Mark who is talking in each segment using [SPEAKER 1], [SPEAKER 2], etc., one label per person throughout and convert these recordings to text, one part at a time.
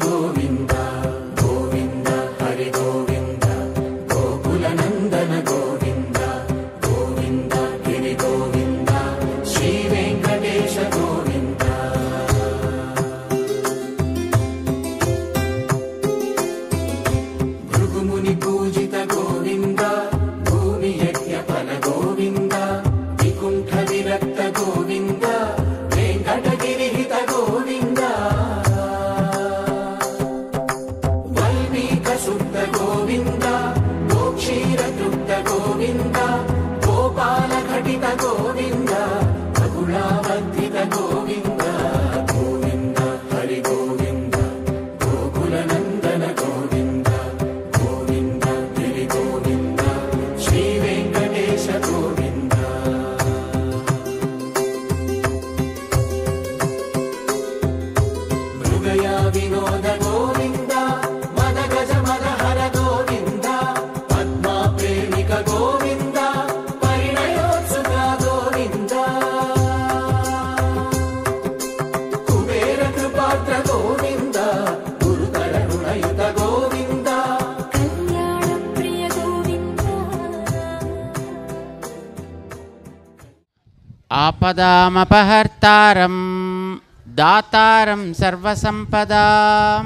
[SPEAKER 1] గోవింద గోవింద హరి గోవింద గోకుల నందన గోవింద గోవింద గిరి గోవింద శ్రీ వెంకటేశ గోవింద భృగుముని పూజిత గోవింద భూమి యజ్ఞ ఫల గోవింద వికుంఠ విరక్త గోవింద వెంకటగిరిహిత గోవింద వల్మీక శుద్ధ గోవింద గోక్షీర తృప్త గోవింద గోపాల ఘటిత గోవింద బహుళావర్ధిత గోవింద గోవింద హరి గోవింద గోకుల నందన గోవింద గోవింద గిరి గోవింద శ్రీ వెంకటేశ గోవింద మృగయా వినోద గోవింద మద గజ మద హర గోవింద పద్మా ప్రేమిక గోవింద పరిణయోత్సుక గోవింద కుబేర కృపాత్ర గోవింద గురుతర రుణయుత గోవింద
[SPEAKER 2] కళ్యాణ ప్రియ గోవింద
[SPEAKER 3] ఆపదామపహర్తారం దాతారం సర్వసంపదాం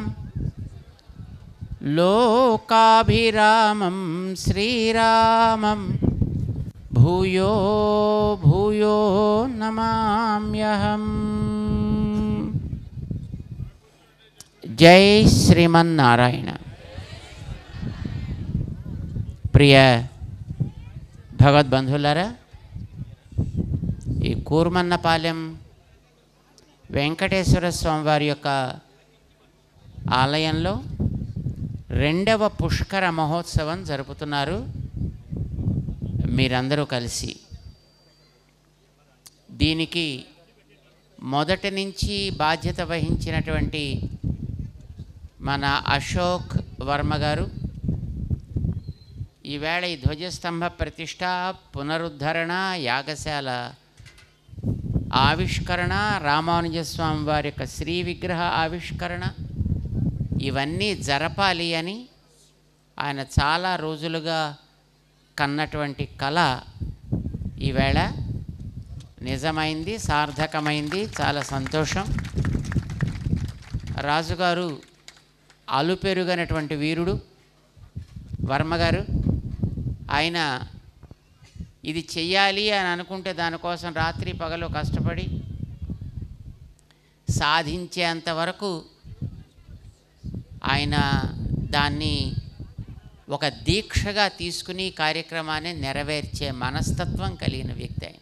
[SPEAKER 3] లోకాభిరామం శ్రీరామం భూయో భూయో నమామ్యహం. జై శ్రీమన్నారాయణ. ప్రియ భగవద్బంధులారా, ఈ కూర్మన్నపాలెం వెంకటేశ్వర స్వామివారి యొక్క ఆలయంలో 2వ పుష్కర మహోత్సవం జరుపుతున్నారు మీరందరూ కలిసి. దీనికి మొదటి నుంచి బాధ్యత వహించినటువంటి మన అశోక్ వర్మ గారు ఈవేళ ఈ ధ్వజస్తంభ ప్రతిష్ట, పునరుద్ధరణ, యాగశాల ఆవిష్కరణ, రామానుజస్వామి వారి యొక్క శ్రీ విగ్రహ ఆవిష్కరణ ఇవన్నీ జరపాలి అని ఆయన చాలా రోజులుగా కన్నటువంటి కళ ఈవేళ నిజమైంది, సార్థకమైంది. చాలా సంతోషం. రాజుగారు అలుపెరుగనటువంటి వీరుడు వర్మగారు. ఆయన ఇది చెయ్యాలి అని అనుకుంటే దానికోసం రాత్రి పగలు కష్టపడి సాధించేంత వరకు ఆయన దాన్ని ఒక దీక్షగా తీసుకుని కార్యక్రమాన్ని నెరవేర్చే మనస్తత్వం కలిగిన వ్యక్తి ఆయన.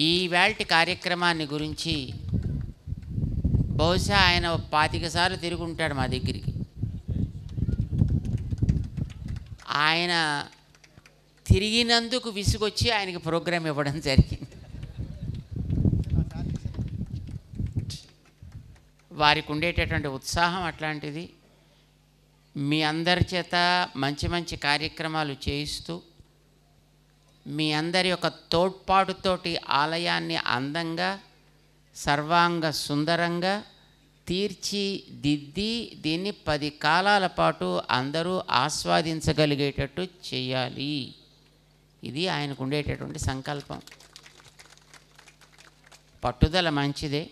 [SPEAKER 3] ఈవేళ కార్యక్రమాన్ని గురించి బహుశా ఆయన 25 సార్లు తిరుగుంటాడు మా దగ్గరికి. ఆయన తిరిగినందుకు విసుగొచ్చి ఆయనకి ప్రోగ్రాం ఇవ్వడం జరిగింది. వారికి ఉండేటటువంటి ఉత్సాహం అట్లాంటిది. మీ అందరి చేత మంచి మంచి కార్యక్రమాలు చేయిస్తూ మీ అందరి యొక్క తోడ్పాటుతోటి ఆలయాన్ని అందంగా, సర్వాంగ సుందరంగా తీర్చిదిద్ది దీన్ని 10 కాలాల పాటు అందరూ ఆస్వాదించగలిగేటట్టు చేయాలి. ఇది ఆయనకు ఉండేటటువంటి సంకల్పం. పట్టుదల మంచిదే.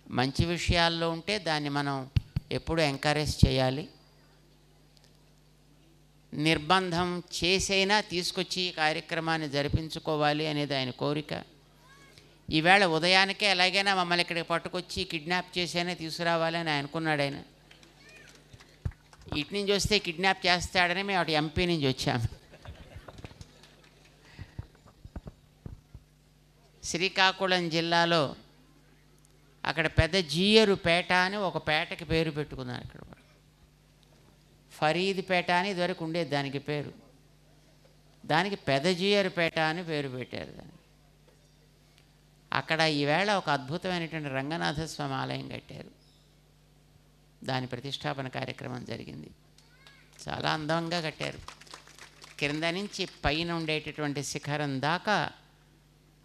[SPEAKER 3] మంచి విషయాల్లో ఉంటే దాన్ని మనం ఎప్పుడూ ఎంకరేజ్ చేయాలి. నిర్బంధం చేసైనా తీసుకొచ్చి ఈ కార్యక్రమాన్ని జరిపించుకోవాలి అనేది ఆయన కోరిక. ఈవేళ ఉదయానికే ఎలాగైనా మమ్మల్ని ఇక్కడికి పట్టుకొచ్చి కిడ్నాప్ చేసైనా తీసుకురావాలని అనుకున్నాడు ఆయన. ఇటు నుంచి వస్తే కిడ్నాప్ చేస్తాడని మేము అటు ఎంపీ నుంచి వచ్చాము. శ్రీకాకుళం జిల్లాలో అక్కడ పెద్ద జీయరుపేట అని ఒక పేటకి పేరు పెట్టుకున్నారు. అక్కడ ఫరీద్పేట అని ఇదివరకు ఉండేది దానికి పేరు. దానికి పెద్ద జీయరుపేట అని పేరు పెట్టారు దాన్ని. అక్కడ ఈవేళ ఒక అద్భుతమైనటువంటి రంగనాథస్వామి ఆలయం కట్టారు. దాని ప్రతిష్టాపన కార్యక్రమం జరిగింది. చాలా అందంగా కట్టారు. కింద నుంచి పైన ఉండేటటువంటి శిఖరం దాకా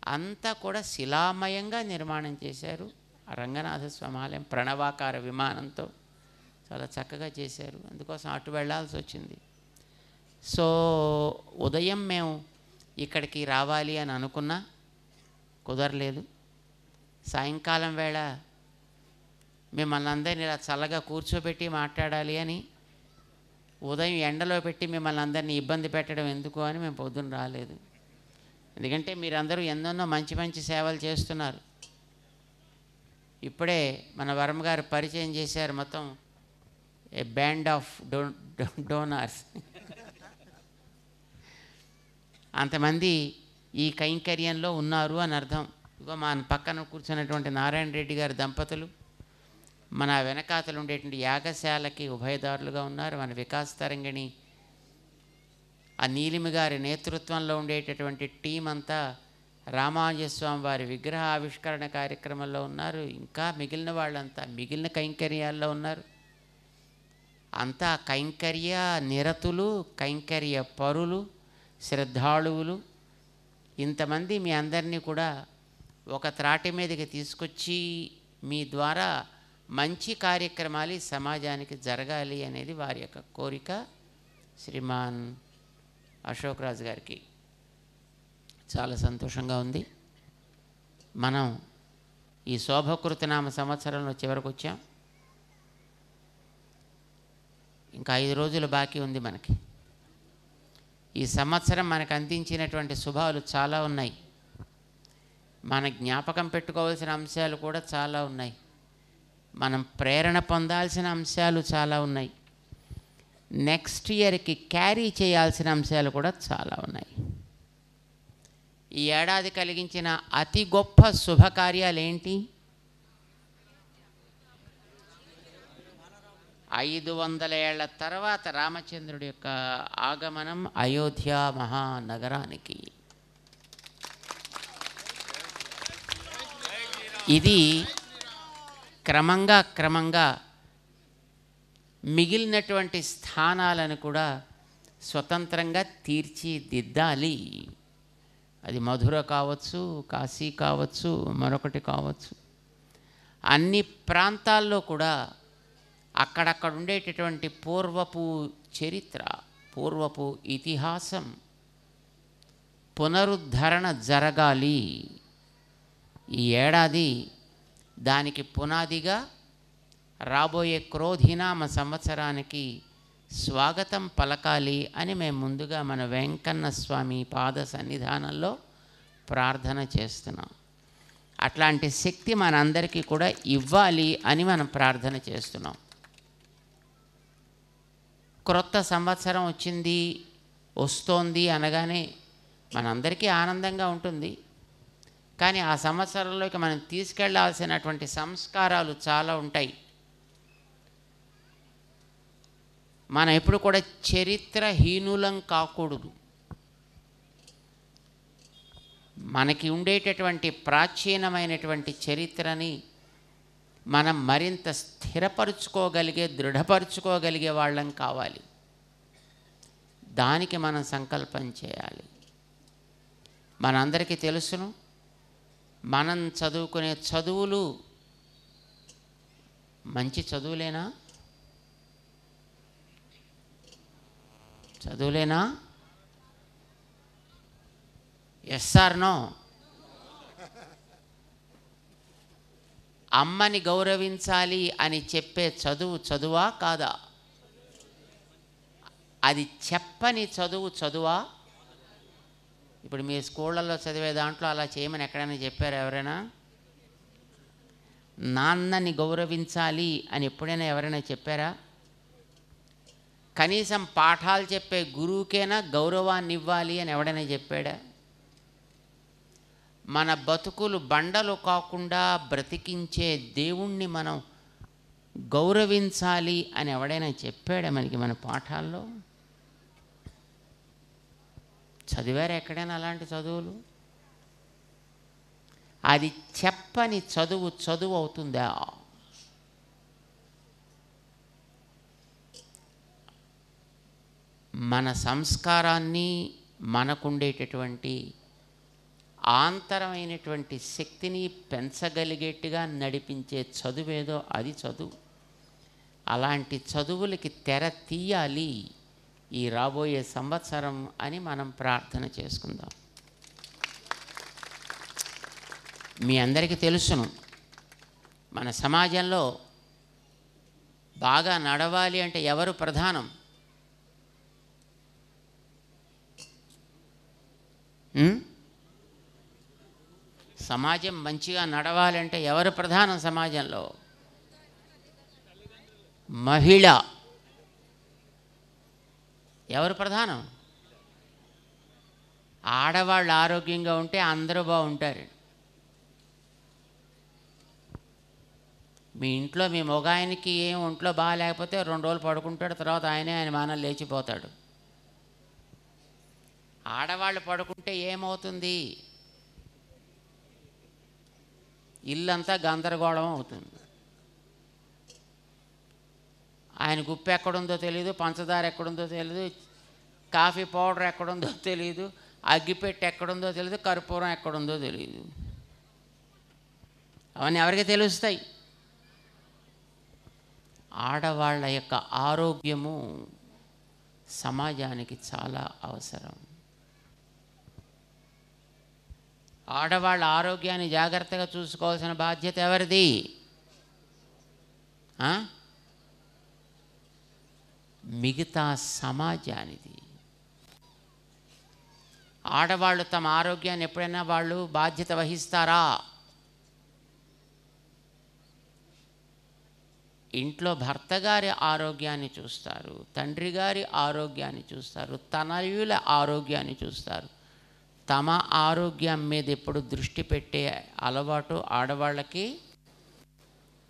[SPEAKER 3] అంతా కూడా శిలామయంగా నిర్మాణం చేశారు. ఆ రంగనాథస్వామి ఆలయం ప్రణవాకార విమానంతో చాలా చక్కగా చేశారు. అందుకోసం అటు వెళ్ళాల్సి వచ్చింది. సో ఉదయం మేము ఇక్కడికి రావాలి అని అనుకున్నా కుదరలేదు. సాయంకాలం వేళ మిమ్మల్ని అందరినీ ఇలా చల్లగా కూర్చోబెట్టి మాట్లాడాలి అని, ఉదయం ఎండలో పెట్టి మిమ్మల్ని అందరినీ ఇబ్బంది పెట్టడం ఎందుకు అని మేము పొద్దున్న రాలేదు. ఎందుకంటే మీరందరూ ఎన్నెన్నో మంచి మంచి సేవలు చేస్తున్నారు. ఇప్పుడే మన వర్మ గారు పరిచయం చేశారు, మొత్తం ఏ బ్యాండ్ ఆఫ్ డోనర్స్. అంతమంది ఈ కైంకర్యంలో ఉన్నారు అని అర్థం. ఇగో మా పక్కన కూర్చున్నటువంటి నారాయణ రెడ్డి గారి దంపతులు మన వెనకాతలు ఉండేటువంటి యాగశాలకి ఉభయదారులుగా ఉన్నారు. మన వికాస్ తరంగిణి ఆ నీలిమి గారి నేతృత్వంలో ఉండేటటువంటి టీం అంతా రామానుజస్వామి వారి విగ్రహ ఆవిష్కరణ కార్యక్రమంలో ఉన్నారు. ఇంకా మిగిలిన వాళ్ళంతా మిగిలిన కైంకర్యాల్లో ఉన్నారు. అంతా కైంకర్య నిరతులు, కైంకర్య పరులు, శ్రద్ధాళువులు. ఇంతమంది మీ అందరినీ కూడా ఒక త్రాటి మీదకి తీసుకొచ్చి మీ ద్వారా మంచి కార్యక్రమాలు ఈ సమాజానికి జరగాలి అనేది వారి యొక్క కోరిక. శ్రీమాన్ అశోక్ రాజు గారికి చాలా సంతోషంగా ఉంది. మనం ఈ శోభకృతనామ సంవత్సరంలో చివరికి వచ్చాం. ఇంకా 5 రోజులు బాకీ ఉంది మనకి. ఈ సంవత్సరం మనకు అందించినటువంటి శుభాలు చాలా ఉన్నాయి. మన జ్ఞాపకం పెట్టుకోవాల్సిన అంశాలు కూడా చాలా ఉన్నాయి. మనం ప్రేరణ పొందాల్సిన అంశాలు చాలా ఉన్నాయి. నెక్స్ట్ ఇయర్కి క్యారీ చేయాల్సిన అంశాలు కూడా చాలా ఉన్నాయి. ఈ ఏడాది కలిగించిన అతి గొప్ప శుభకార్యాలు ఏంటి? 500 ఏళ్ల తర్వాత రామచంద్రుడి యొక్క ఆగమనం అయోధ్య మహానగరానికి. ఇది క్రమంగా మిగిలినటువంటి స్థానాలను కూడా స్వతంత్రంగా తీర్చిదిద్దాలి. అది మధుర కావచ్చు, కాశీ కావచ్చు, మరొకటి కావచ్చు. అన్ని ప్రాంతాల్లో కూడా అక్కడక్కడ ఉండేటటువంటి పూర్వపు చరిత్ర, పూర్వపు ఇతిహాసం పునరుద్ధరణ జరగాలి. ఈ ఏడాది దానికి పునాదిగా రాబోయే క్రోధినామ సంవత్సరానికి స్వాగతం పలకాలి అని మేము ముందుగా మన వెంకన్న స్వామి పాద సన్నిధానంలో ప్రార్థన చేస్తున్నాం. అట్లాంటి శక్తి మనందరికీ కూడా ఇవ్వాలి అని మనం ప్రార్థన చేస్తున్నాం. క్రొత్త సంవత్సరం వచ్చింది, వస్తోంది అనగానే మనందరికీ ఆనందంగా ఉంటుంది. కానీ ఆ సంవత్సరంలోకి మనం తీసుకెళ్లాల్సినటువంటి సంస్కారాలు చాలా ఉంటాయి. మనం ఎప్పుడు కూడా చరిత్రహీనులం కాకూడదు. మనకి ఉండేటటువంటి ప్రాచీనమైనటువంటి చరిత్రని మనం మరింత స్థిరపరుచుకోగలిగే, దృఢపరుచుకోగలిగే వాళ్ళం కావాలి. దానికి మనం సంకల్పం చేయాలి. మనందరికీ తెలుసును, మనం చదువుకునే చదువులు మంచి చదువులేనా? చదువులేనా? Yes or no? అమ్మని గౌరవించాలి అని చెప్పే చదువు చదువా కాదా? అది చెప్పని చదువు చదువా? ఇప్పుడు మీ స్కూళ్ళల్లో చదివే దాంట్లో అలా చేయమని ఎక్కడైనా చెప్పారు ఎవరైనా? నాన్నని గౌరవించాలి అని ఎప్పుడైనా ఎవరైనా చెప్పారా? కనీసం పాఠాలు చెప్పే గురువుకైనా గౌరవాన్ని ఇవ్వాలి అని ఎవడైనా చెప్పాడా? మన బతుకులు బండలు కాకుండా బ్రతికించే దేవుణ్ణి మనం గౌరవించాలి అని ఎవడైనా చెప్పాడా మనకి మన పాఠాల్లో? చదివారు ఎక్కడైనా అలాంటి చదువులు? అది చెప్పని చదువు చదువు అవుతుందా? మన సంస్కారాన్ని, మనకుండేటటువంటి ఆంతరమైనటువంటి శక్తిని పెంచగలిగేట్టుగా నడిపించే చదువేదో అది చదువు. అలాంటి చదువులకి తెర తీయాలి ఈ రాబోయే సంవత్సరం అని మనం ప్రార్థన చేసుకుందాం. మీ అందరికీ తెలుసును, మన సమాజంలో బాగా నడవాలి అంటే ఎవరు ప్రధానం? సమాజం మంచిగా నడవాలంటే ఎవరు ప్రధానం సమాజంలో? మహిళ. ఎవరు ప్రధానం? ఆడవాళ్ళు ఆరోగ్యంగా ఉంటే అందరూ బాగుంటారు. మీ ఇంట్లో మీ మగాయనికి ఏం ఒంట్లో బాగాలేకపోతే 2 రోజులు పడుకుంటాడు, తర్వాత ఆయన మానం లేచిపోతాడు. ఆడవాళ్ళు పడుకుంటే ఏమవుతుంది? ఇల్లంతా గందరగోళం అవుతుంది. ఆయన గుప్పు ఎక్కడుందో తెలియదు, పంచదార ఎక్కడుందో తెలియదు, కాఫీ పౌడర్ ఎక్కడుందో తెలియదు, అగ్గిపెట్టి ఎక్కడుందో తెలియదు, కర్పూరం ఎక్కడుందో తెలియదు. అవన్నీ ఎవరికి తెలుస్తాయి? ఆడవాళ్ళ యొక్క ఆరోగ్యము సమాజానికి చాలా అవసరం. ఆడవాళ్ళ ఆరోగ్యాన్ని జాగ్రత్తగా చూసుకోవాల్సిన బాధ్యత ఎవరిది? మిగతా సమాజానిది. ఆడవాళ్ళు తమ ఆరోగ్యాన్ని ఎప్పుడైనా వాళ్ళు బాధ్యత వహిస్తారా? ఇంట్లో భర్త గారి ఆరోగ్యాన్ని చూస్తారు, తండ్రి గారి ఆరోగ్యాన్ని చూస్తారు, తనయుల ఆరోగ్యాన్ని చూస్తారు. తమ ఆరోగ్యం మీద ఎప్పుడు దృష్టి పెట్టే అలవాటు ఆడవాళ్ళకి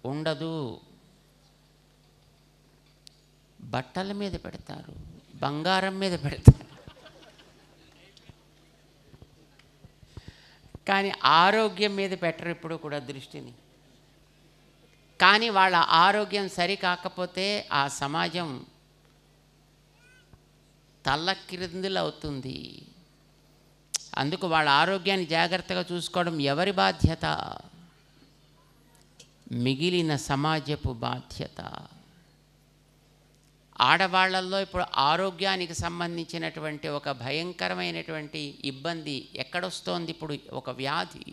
[SPEAKER 3] ఉండదు. బట్టల మీద పెడతారు, బంగారం మీద పెడతారు, కానీ ఆరోగ్యం మీద పెట్టరు ఇప్పుడు కూడా దృష్టిని. కానీ వాళ్ళ ఆరోగ్యం సరికాకపోతే ఆ సమాజం తల్లకిందులు అవుతుంది. అందుకు వాళ్ళ ఆరోగ్యాన్ని జాగ్రత్తగా చూసుకోవడం ఎవరి బాధ్యత? మిగిలిన సమాజపు బాధ్యత. ఆడవాళ్ళల్లో ఇప్పుడు ఆరోగ్యానికి సంబంధించినటువంటి ఒక భయంకరమైనటువంటి ఇబ్బంది ఎక్కడొస్తోంది? ఇప్పుడు ఒక వ్యాధి,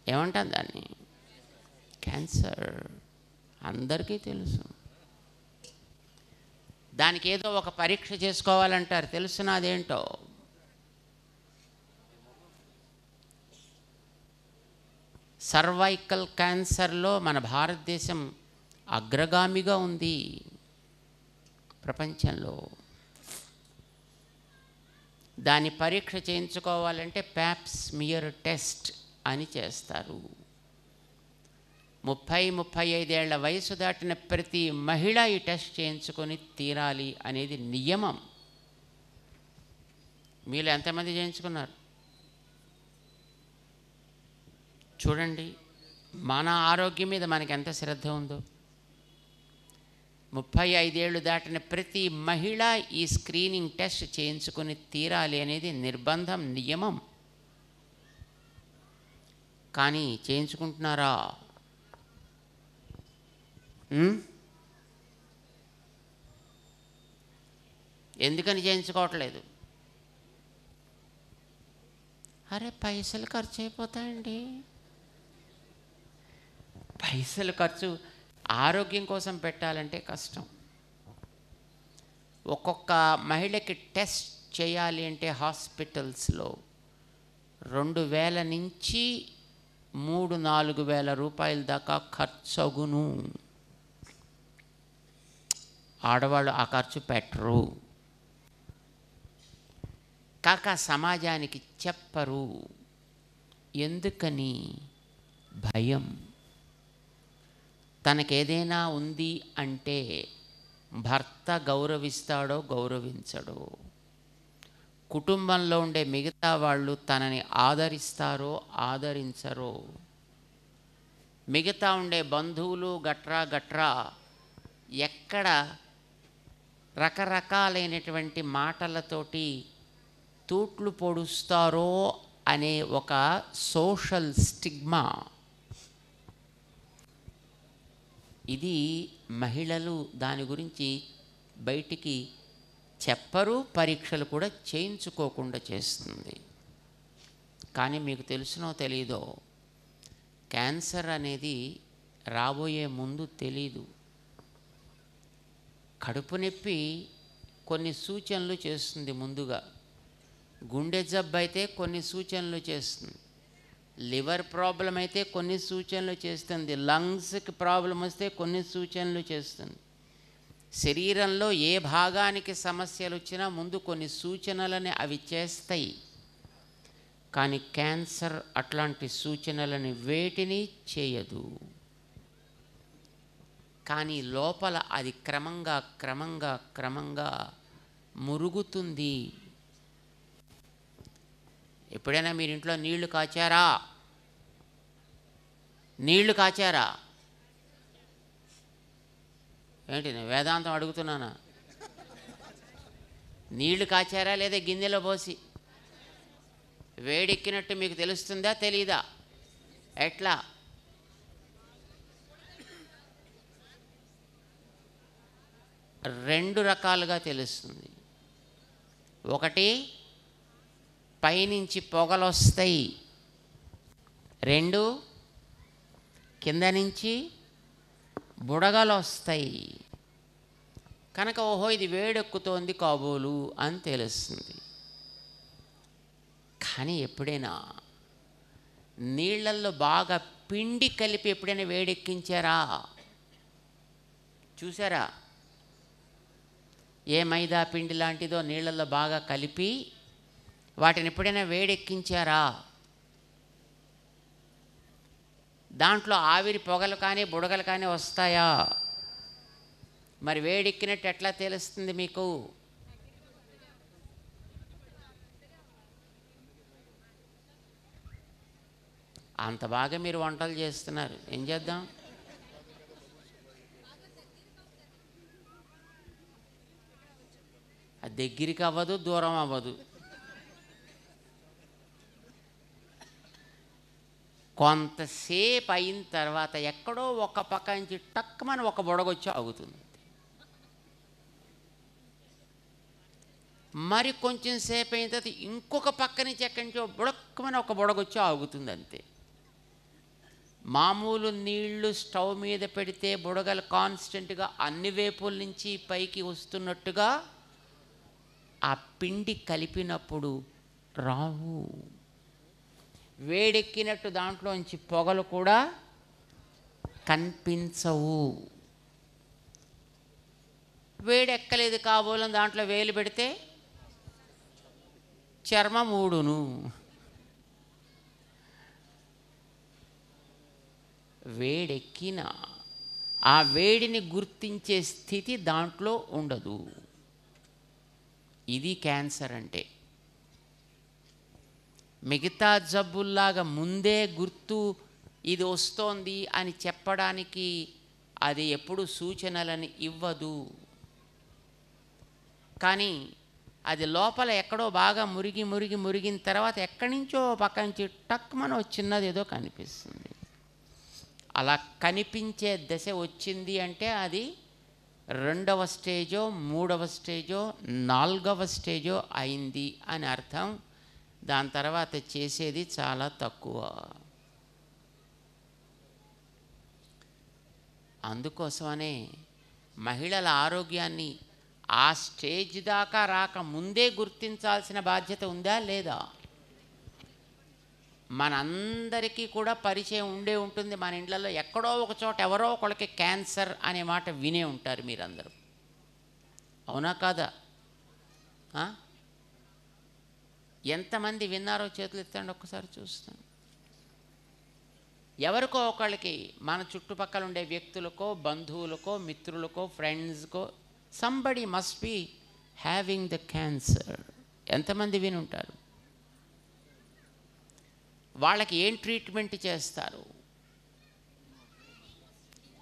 [SPEAKER 3] ఏమంటాం దాన్ని? క్యాన్సర్. అందరికీ తెలుసు. దానికి ఏదో ఒక పరీక్ష చేసుకోవాలంటారు. తెలుసునా అదేంటో? సర్వైకల్ క్యాన్సర్లో మన భారతదేశం అగ్రగామిగా ఉంది ప్రపంచంలో. దాని పరీక్ష చేయించుకోవాలంటే ప్యాప్ స్మియర్ టెస్ట్ అని చేస్తారు. 30-35 ఏళ్ల వయసు దాటిన ప్రతి మహిళ ఈ టెస్ట్ చేయించుకొని తీరాలి అనేది నియమం. మీలో ఎంతమంది చేయించుకున్నారు? చూడండి, మన ఆరోగ్యం మీద మనకి ఎంత శ్రద్ధ ఉందో. 35 ఏళ్ళు దాటిన ప్రతి మహిళ ఈ స్క్రీనింగ్ టెస్ట్ చేయించుకొని తీరాలి అనేది నిర్బంధం, నియమం. కానీ చేయించుకుంటున్నారా? ఎందుకని చేయించుకోవట్లేదు? అరే పైసలు ఖర్చు అయిపోతాయండి. పైసలు ఖర్చు ఆరోగ్యం కోసం పెట్టాలంటే కష్టం. ఒక్కొక్క మహిళకి టెస్ట్ చేయాలి అంటే హాస్పిటల్స్లో 2000 నుంచి 3-4 వేల రూపాయల దాకా ఖర్చు అగును. ఆడవాళ్ళు ఆ ఖర్చు పెట్టరు, కాక సమాజానికి చెప్పరు. ఎందుకని? భయం. తనకేదైనా ఉంది అంటే భర్త గౌరవిస్తాడో గౌరవించడో, కుటుంబంలో ఉండే మిగతా వాళ్ళు తనని ఆదరిస్తారో ఆదరించరో, మిగతా ఉండే బంధువులు గట్రా ఎక్కడ రకరకాలైనటువంటి మాటలతోటి తూట్లు పొడుస్తారో అనే ఒక సోషల్ స్టిగ్మా, ఇది మహిళలు దాని గురించి బయటికి చెప్పరు, పరీక్షలు కూడా చేయించుకోకుండా చేస్తుంది. కానీ మీకు తెలుసునో తెలీదో, క్యాన్సర్ అనేది రాబోయే ముందు తెలీదు. కడుపు నొప్పి కొన్ని సూచనలు చేస్తుంది ముందుగా, గుండె జబ్బు అయితే కొన్ని సూచనలు చేస్తుంది, లివర్ ప్రాబ్లం అయితే కొన్ని సూచనలు చేస్తుంది, లంగ్స్కి ప్రాబ్లం వస్తే కొన్ని సూచనలు చేస్తుంది. శరీరంలో ఏ భాగానికి సమస్యలు వచ్చినా ముందు కొన్ని సూచనలని అవి చేస్తాయి. కానీ క్యాన్సర్ అట్లాంటి సూచనలని వేటిని చేయదు. కానీ లోపల అది క్రమంగా క్రమంగా క్రమంగా మురుగుతుంది. ఎప్పుడైనా మీరు ఇంట్లో నీళ్లు కాచారా? నీళ్లు కాచారా? ఏంటి నేను వేదాంతం అడుగుతున్నానా? నీళ్లు కాచారా లేదా గిన్నెలో పోసి? వేడెక్కినట్టు మీకు తెలుస్తుందా తెలీదా? ఎట్లా? రెండు రకాలుగా తెలుస్తుంది. ఒకటి, పైనుంచి పొగలు వస్తాయి. రెండు, కింద నుంచి బుడగలు వస్తాయి. కనుక ఓహో ఇది వేడెక్కుతోంది కాబోలు అని తెలుస్తుంది. కానీ ఎప్పుడైనా నీళ్ళల్లో బాగా పిండి కలిపి ఎప్పుడైనా వేడెక్కించారా? చూసారా? ఏ మైదా పిండి లాంటిదో నీళ్ళల్లో బాగా కలిపి వాటిని ఎప్పుడైనా వేడెక్కించారా? దాంట్లో ఆవిరి పొగలు కానీ బుడగలు కానీ వస్తాయా? మరి వేడెక్కినట్టు ఎట్లా తెలుస్తుంది మీకు? అంత బాగా మీరు వంటలు చేస్తున్నారు, ఏం చేద్దాం? అది దగ్గరికి అవ్వదు, దూరం అవ్వదు. కొంతసేపు అయిన తర్వాత ఎక్కడో ఒక పక్క నుంచి టక్కుమని ఒక బుడగొచ్చి ఆగుతుంది. మరి కొంచెం సేపు అయిన తర్వాత ఇంకొక పక్క నుంచి ఎక్కడి నుంచో బుడక్కమని ఒక బుడగొచ్చి ఆగుతుంది, అంతే. మామూలు నీళ్లు స్టవ్ మీద పెడితే బుడగలు కాన్స్టెంట్గా అన్ని వైపుల నుంచి పైకి వస్తున్నట్టుగా ఆ పిండి కలిపినప్పుడు రావు. వేడెక్కినట్టు దాంట్లోంచి పొగలు కూడా కనిపించవు. వేడెక్కలేదు కాబోలని దాంట్లో వేలు పెడితే చర్మం ఊడును. వేడెక్కిన ఆ వేడిని గుర్తించే స్థితి దాంట్లో ఉండదు. ఇది క్యాన్సర్ అంటే. మిగతా జబ్బుల్లాగా ముందే గుర్తు ఇది వస్తోంది అని చెప్పడానికి అది ఎప్పుడు సూచనలని ఇవ్వదు. కానీ అది లోపల ఎక్కడో బాగా మురిగిన తర్వాత ఎక్కడి నుంచో పక్క నుంచి టక్మనో చిన్నది ఏదో కనిపిస్తుంది. అలా కనిపించే దశ వచ్చింది అంటే అది 2వ స్టేజో 3వ స్టేజో 4వ స్టేజో అయింది అని అర్థం. దాని తర్వాత చేసేది చాలా తక్కువ. అందుకోసమనే మహిళల ఆరోగ్యాన్ని ఆ స్టేజ్ దాకా రాక ముందే గుర్తించాల్సిన బాధ్యత ఉందా లేదా? మనందరికీ కూడా పరిచయం ఉంటుంది. మన ఇండ్లలో ఎక్కడో ఒక చోట ఎవరో ఒకళ్ళకి క్యాన్సర్ అనే మాట వినే ఉంటారు మీరందరూ, అవునా కాదా? ఎంతమంది విన్నారో చేతులు ఎత్తండి ఒక్కసారి చూస్తాను. ఎవరికో ఒకళ్ళకి, మన చుట్టుపక్కల ఉండే వ్యక్తులకో బంధువులకో మిత్రులకో ఫ్రెండ్స్కో somebody must be having the cancer. ఎంతమంది విని ఉంటారు? వాళ్ళకి ఏం ట్రీట్మెంట్ చేస్తారు?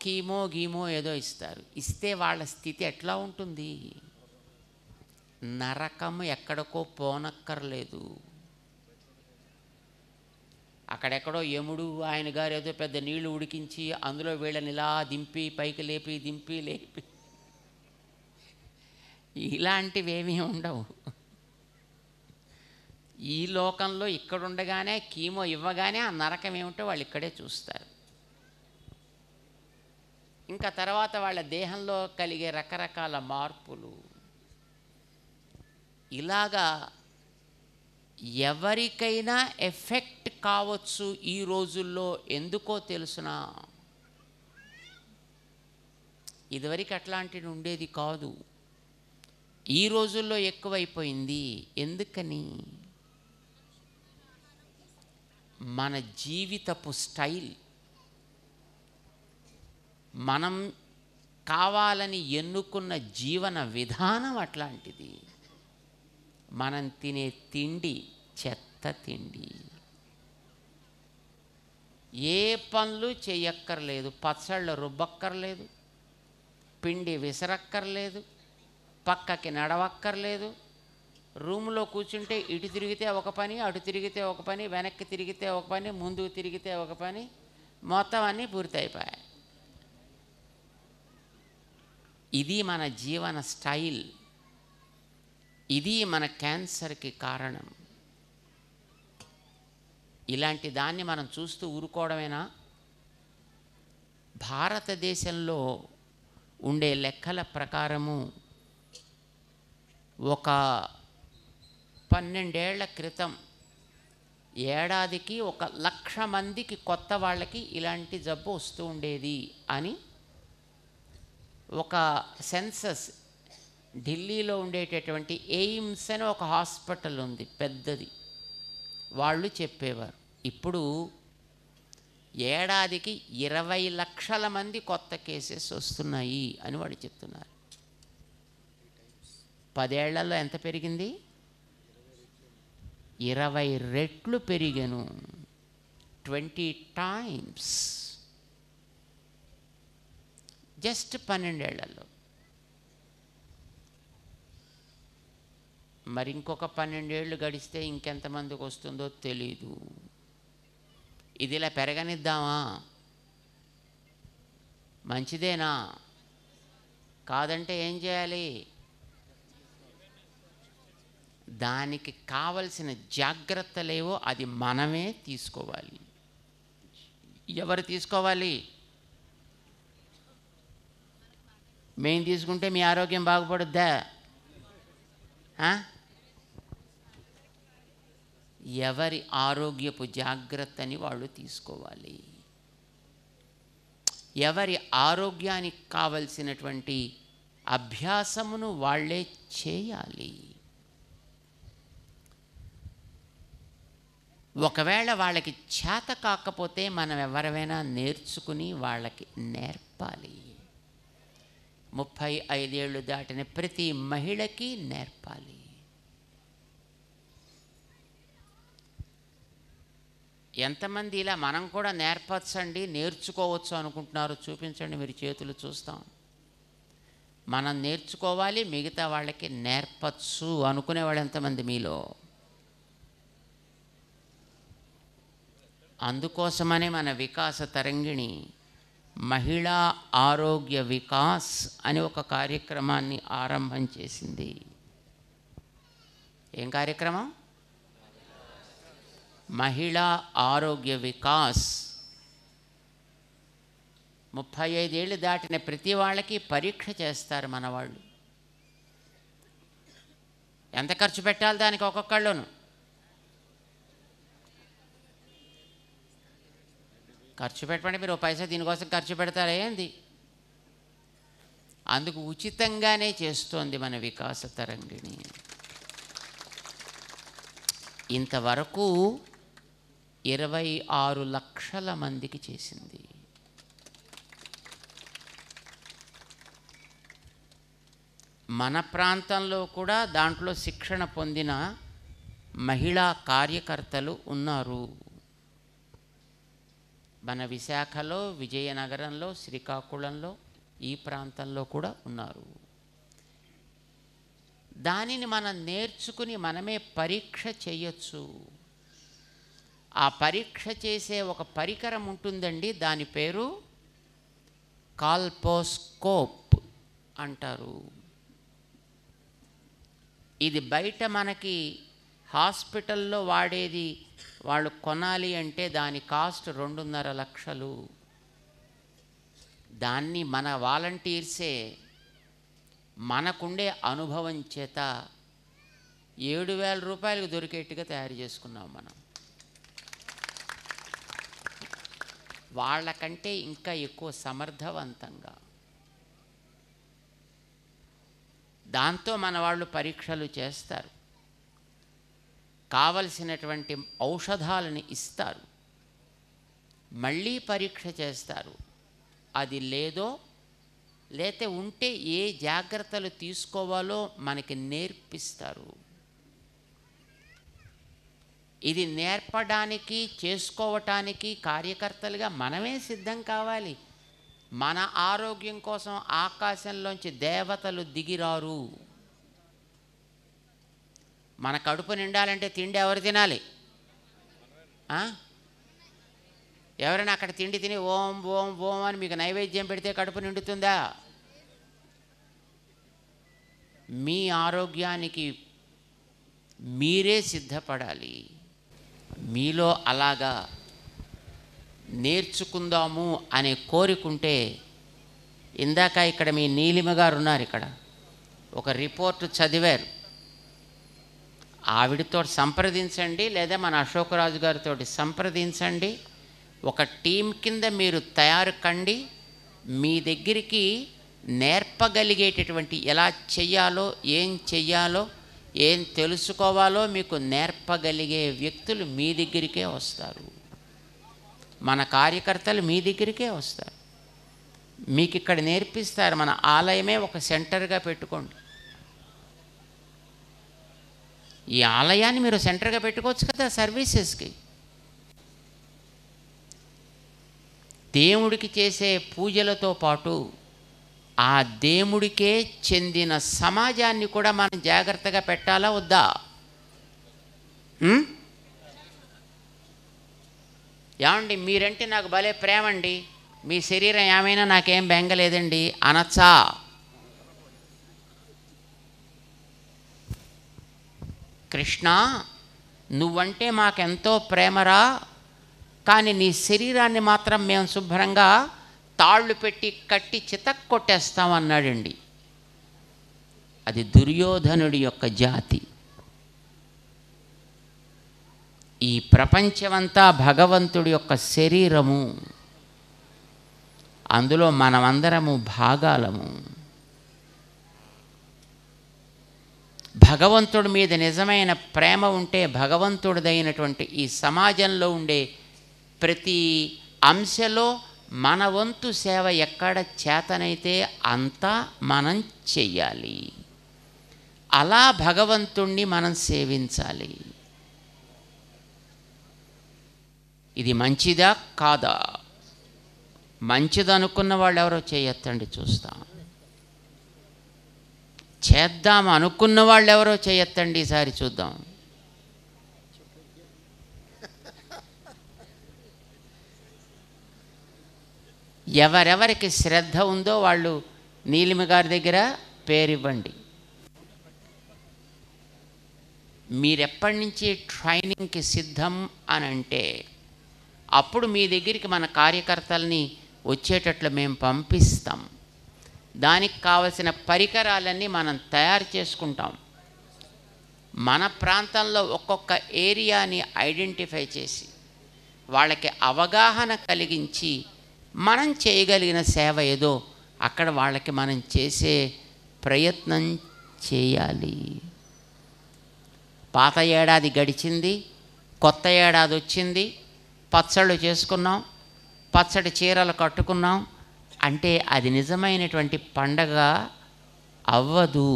[SPEAKER 3] కీమో గీమో ఏదో ఇస్తారు. ఇస్తే వాళ్ళ స్థితి ఎట్లా ఉంటుంది? నరకము ఎక్కడికో పోనక్కర్లేదు. అక్కడెక్కడో యముడు ఆయన గారు ఏదో పెద్ద నీళ్లు ఉడికించి అందులో వీళ్ళని ఇలా దింపి పైకి లేపి దింపి లేపి ఇలాంటివేమీ ఉండవు. ఈ లోకంలో ఇక్కడుండగానే కీమో ఇవ్వగానే ఆ నరకం ఏమిటో వాళ్ళు ఇక్కడే చూస్తారు. ఇంకా తర్వాత వాళ్ళ దేహంలో కలిగే రకరకాల మార్పులు. ఇలాగా ఎవరికైనా ఎఫెక్ట్ కావచ్చు ఈ రోజుల్లో. ఎందుకో తెలుసునా, ఇదివరకు అట్లాంటిది ఉండేది కాదు, ఈ రోజుల్లో ఎక్కువైపోయింది. ఎందుకని? మన జీవితపు స్టైల్, మనం కావాలని ఎన్నుకున్న జీవన విధానం అట్లాంటిది. మనం తినే తిండి చెత్త తిండి. ఏ పనులు చేయక్కర్లేదు, పచ్చళ్ళు రుబ్బక్కర్లేదు, పిండి విసరక్కర్లేదు, పక్కకి నడవక్కర్లేదు. రూమ్లో కూర్చుంటే ఇటు తిరిగితే ఒక పని, అటు తిరిగితే ఒక పని, వెనక్కి తిరిగితే ఒక పని, ముందుకు తిరిగితే ఒక పని, మొత్తం అన్నీ పూర్తయిపోయాయి. ఇది మన జీవన స్టైల్. ఇది మన క్యాన్సర్కి కారణం. ఇలాంటి దాన్ని మనం చూస్తూ ఊరుకోవడమేనా? భారతదేశంలో ఉండే లెక్కల ప్రకారము ఒక 12 ఏళ్ల క్రితం ఏడాదికి 1,00,000 మందికి కొత్త వాళ్ళకి ఇలాంటి జబ్బు వస్తూ ఉండేది అని ఒక సెన్సస్, ఢిల్లీలో ఉండేటటువంటి ఎయిమ్స్ అని ఒక హాస్పిటల్ ఉంది పెద్దది, వాళ్ళు చెప్పేవారు. ఇప్పుడు ఏడాదికి 20 లక్షల మంది కొత్త కేసెస్ వస్తున్నాయి అని వాళ్ళు చెప్తున్నారు. 10 ఏళ్లలో ఎంత పెరిగింది? 20 రెట్లు పెరిగాను. 20 times జస్ట్ 12 ఏళ్లలో. మరి ఇంకొక 12 ఏళ్ళు గడిస్తే ఇంకెంతమందికి వస్తుందో తెలీదు. ఇది ఇలా పెరగనిద్దామా? మంచిదేనా? కాదంటే ఏం చేయాలి? దానికి కావలసిన జాగ్రత్తలేవో అది మనమే తీసుకోవాలి. ఎవరు తీసుకోవాలి? మేము తీసుకుంటే మీ ఆరోగ్యం బాగుపడుద్దా? ఎవరి ఆరోగ్యపు జాగ్రత్తని వాళ్ళు తీసుకోవాలి. ఎవరి ఆరోగ్యానికి కావలసినటువంటి అభ్యాసమును వాళ్ళే చేయాలి. ఒకవేళ వాళ్ళకి చేత కాకపోతే మనం ఎవరైనా నేర్చుకుని వాళ్ళకి నేర్పాలి. 35 ఏళ్ళు దాటిన ప్రతి మహిళకి నేర్పాలి. ఎంతమంది ఇలా మనం కూడా నేర్పచ్చండి, నేర్చుకోవచ్చు అనుకుంటున్నారు? చూపించండి, మీరు చేతులు చూస్తాం. మనం నేర్చుకోవాలి, మిగతా వాళ్ళకి నేర్పచ్చు అనుకునేవాళ్ళు ఎంతమంది మీలో? అందుకోసమనే మన వికాస తరంగిణి మహిళా ఆరోగ్య వికాస్ అని ఒక కార్యక్రమాన్ని ఆరంభం చేసింది. ఏం కార్యక్రమం? మహిళా ఆరోగ్య వికాస్. 35 ఏళ్ళు దాటిన ప్రతి వాళ్ళకి పరీక్ష చేస్తారు మన వాళ్ళు. ఎంత ఖర్చు పెట్టాలి దానికి ఒక్కొక్కళ్ళను? ఖర్చు పెట్టమంటే మీరు 1 పైసా దీనికోసం ఖర్చు పెడతారా ఏంది? అందుకు ఉచితంగానే చేస్తోంది మన వికాస తరంగిణి. ఇంతవరకు 26 లక్షల మందికి చేసింది. మన ప్రాంతంలో కూడా దాంట్లో శిక్షణ పొందిన మహిళా కార్యకర్తలు ఉన్నారు. మన విశాఖలో, విజయనగరంలో, శ్రీకాకుళంలో, ఈ ప్రాంతంలో కూడా ఉన్నారు. దానిని మనం నేర్చుకుని మనమే పరీక్ష చేయొచ్చు. ఆ పరీక్ష చేసే ఒక పరికరం ఉంటుందండి, దాని పేరు కాల్పోస్కోప్ అంటారు. ఇది బయట మనకి హాస్పిటల్లో వాడేది వాళ్ళు కొనాలి అంటే దాని కాస్ట్ 2.5 లక్షలు. దాన్ని మన వాలంటీర్సే మనకుండే అనుభవం చేత 7,000 రూపాయలకు దొరికేట్టుగా తయారు చేసుకున్నాం మనం. వాళ్ళకంటే ఇంకా ఎక్కువ సమర్థవంతంగా. దాంతో మన వాళ్ళు పరీక్షలు చేస్తారు, కావలసినటువంటి ఔషధాలను ఇస్తారు, మళ్ళీ పరీక్ష చేస్తారు. అది లేతే ఉంటే ఏ జాగ్రత్తలు తీసుకోవాలో మనకి నేర్పిస్తారు. ఇది నేర్పడానికి, చేసుకోవటానికి కార్యకర్తలుగా మనమే సిద్ధం కావాలి. మన ఆరోగ్యం కోసం ఆకాశంలోంచి దేవతలు దిగిరారు. మన కడుపు నిండాలంటే తిండి ఎవరు తినాలి? ఎవరైనా అక్కడ తిండి తిని ఓం ఓం ఓం అని మీకు నైవేద్యం పెడితే కడుపు నిండుతుందా? మీ ఆరోగ్యానికి మీరే సిద్ధపడాలి. మీలో అలాగా నేర్చుకుందాము అనే కోరికుంటే, ఇందాక ఇక్కడ మీ నీలిమ గారు ఉన్నారు, ఇక్కడ ఒక రిపోర్టు చదివారు, ఆవిడతో సంప్రదించండి, లేదా మన అశోకరాజు గారితో సంప్రదించండి. ఒక టీం కింద మీరు తయారు కండి. మీ దగ్గరికి నేర్పగలిగేటటువంటి ఎలా చెయ్యాలో, ఏం చెయ్యాలో, ఏం తెలుసుకోవాలో మీకు నేర్పగలిగే వ్యక్తులు మీ దగ్గరికే వస్తారు. మన కార్యకర్తలు మీ దగ్గరికే వస్తారు, మీకు ఇక్కడ నేర్పిస్తారు. మన ఆలయమే ఒక సెంటర్గా పెట్టుకోండి. ఈ ఆలయాన్ని మీరు సెంటర్గా పెట్టుకోవచ్చు కదా సర్వీసెస్కి. దేవుడికి చేసే పూజలతో పాటు ఆ దేవుడికే చెందిన సమాజాన్ని కూడా మనం జాగ్రత్తగా పెట్టాలా వద్దా? ఏమండి, మీరంటే నాకు భలే ప్రేమ అండి, మీ శరీరం ఏమైనా నాకేం బెంగలేదండి అనొచ్చా? కృష్ణ, నువ్వంటే మాకెంతో ప్రేమరా, కానీ నీ శరీరాన్ని మాత్రం మేము శుభ్రంగా తాళ్ళు పెట్టి కట్టి చితక్కొట్టేస్తామన్నాడండి. అది దుర్యోధనుడి యొక్క జాతి. ఈ ప్రపంచమంతా భగవంతుడి యొక్క శరీరము, అందులో మనమందరము భాగాలము. భగవంతుడి మీద నిజమైన ప్రేమ ఉంటే భగవంతుడిదైనటువంటి ఈ సమాజంలో ఉండే ప్రతి అంశలో మన వంతు సేవ ఎక్కడ చేతనైతే అంతా మనం చెయ్యాలి. అలా భగవంతుణ్ణి మనం సేవించాలి. ఇది మంచిదా కాదా? మంచిదనుకున్న వాళ్ళు ఎవరో చేయొత్తండి చూస్తాం. చేద్దాం అనుకున్న వాళ్ళు ఎవరో చేయొత్తండి, ఈసారి చూద్దాం. ఎవరెవరికి శ్రద్ధ ఉందో వాళ్ళు నీలిమ గారి దగ్గర పేరివ్వండి. మీరెప్పటి నుంచి ట్రైనింగ్కి సిద్ధం అని అంటే అప్పుడు మీ దగ్గరికి మన కార్యకర్తల్ని వచ్చేటట్లు మేము పంపిస్తాం. దానికి కావలసిన పరికరాలన్నీ మనం తయారు చేసుకుంటాం. మన ప్రాంతంలో ఒక్కొక్క ఏరియాని ఐడెంటిఫై చేసి వాళ్ళకి అవగాహన కలిగించి మనం చేయగలిగిన సేవ ఏదో అక్కడ వాళ్ళకి మనం చేసే ప్రయత్నం చేయాలి. పాత ఏడాది గడిచింది, కొత్త ఏడాది వచ్చింది, పచ్చళ్ళు చేసుకున్నాం, పచ్చడి చీరలు కట్టుకున్నాం అంటే అది నిజమైనటువంటి పండగ అవ్వదు.